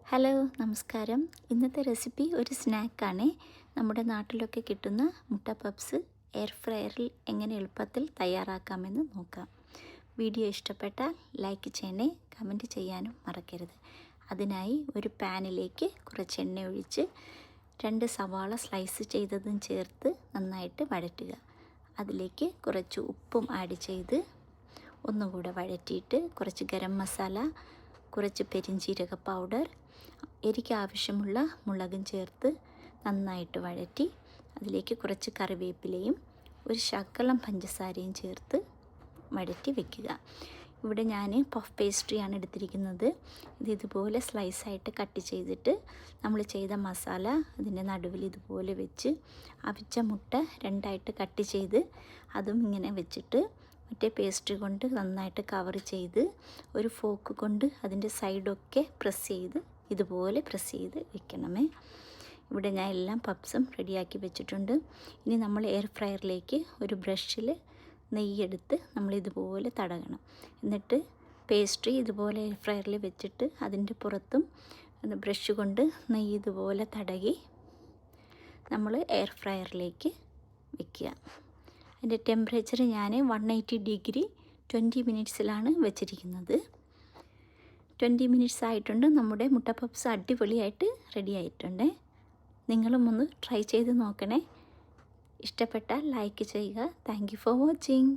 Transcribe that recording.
Hello നമസ്കാരം. ഇന്നത്തെ recipe ഒരു സ്നാക്കാണ്. നമ്മുടെ നാട്ടിലൊക്കെ കിട്ടുന്ന മുട്ട പപ്സ് എയർ ഫ്രയറിൽ എങ്ങനെ എളുപ്പത്തിൽ തയ്യാറാക്കാമെന്ന് നോക്കാം. വീഡിയോ ഇഷ്ടപ്പെട്ടാൽ ലൈക്ക് ചെയ്യണേ, കമൻറ്റ് ചെയ്യാനും മറക്കരുത്. അതിനായി ഒരു പാനിലേക്ക് കുറച്ച് എണ്ണ ഒഴിച്ച് 2 സവാള സ്ലൈസ് ചെയ്തതും ചേർത്ത് നന്നായിട്ട് വഴറ്റുക. അതിലേക്ക് കുറച്ച് ഉപ്പും ആഡ് ചെയ്ത് ഒന്നുകൂടെ വഴറ്റിയിട്ട് കുറച്ച് ഗരം മസാല, കുറച്ച് പെരിഞ്ജീരക പൗഡർ, എരിക്ക് ആവശ്യമുള്ള മുളകും ചേർത്ത് നന്നായിട്ട് വഴറ്റി അതിലേക്ക് കുറച്ച് കറിവേപ്പിലയും ഒരു ശകലം പഞ്ചസാരയും ചേർത്ത് വഴറ്റി വെക്കുക. ഇവിടെ ഞാൻ പഫ് പേസ്ട്രിയാണ് എടുത്തിരിക്കുന്നത്. ഇതുപോലെ സ്ലൈസായിട്ട് കട്ട് ചെയ്തിട്ട് നമ്മൾ ചെയ്ത മസാല അതിൻ്റെ നടുവിൽ ഇതുപോലെ വെച്ച് അവിച്ച മുട്ട 2ആയിട്ട് കട്ട് ചെയ്ത് അതും ഇങ്ങനെ വെച്ചിട്ട് മറ്റേ പേസ്ട്രി കൊണ്ട് നന്നായിട്ട് കവർ ചെയ്ത് ഒരു ഫോക്ക് കൊണ്ട് അതിൻ്റെ സൈഡൊക്കെ ഇതുപോലെ പ്രസ് ചെയ്ത് വെക്കണമേ. ഇവിടെ ഞാൻ എല്ലാം പപ്സും റെഡിയാക്കി വെച്ചിട്ടുണ്ട്. ഇനി നമ്മൾ എയർ ഫ്രയറിലേക്ക് ഒരു ബ്രഷിൽ നെയ്യെടുത്ത് നമ്മളിതുപോലെ തടകണം. എന്നിട്ട് പേസ്ട്രി ഇതുപോലെ എയർ ഫ്രയറിൽ വെച്ചിട്ട് അതിൻ്റെ പുറത്തും ബ്രഷ് കൊണ്ട് നെയ്യ് ഇതുപോലെ തടകി നമ്മൾ എയർ ഫ്രയറിലേക്ക് വെക്കുക. അതിൻ്റെ ടെമ്പറേച്ചർ ഞാൻ 180 ഡിഗ്രി 20 മിനിറ്റ്സിലാണ് വെച്ചിരിക്കുന്നത്. 20 മിനിറ്റ്സ് ആയിട്ടുണ്ട്. നമ്മുടെ മുട്ട പപ്സ് അടിപൊളിയായിട്ട് റെഡി ആയിട്ടുണ്ട്. നിങ്ങളും ഒന്ന് ട്രൈ ചെയ്ത് നോക്കണേ. ഇഷ്ടപ്പെട്ടാൽ ലൈക്ക് ചെയ്യുക. Thank you for watching.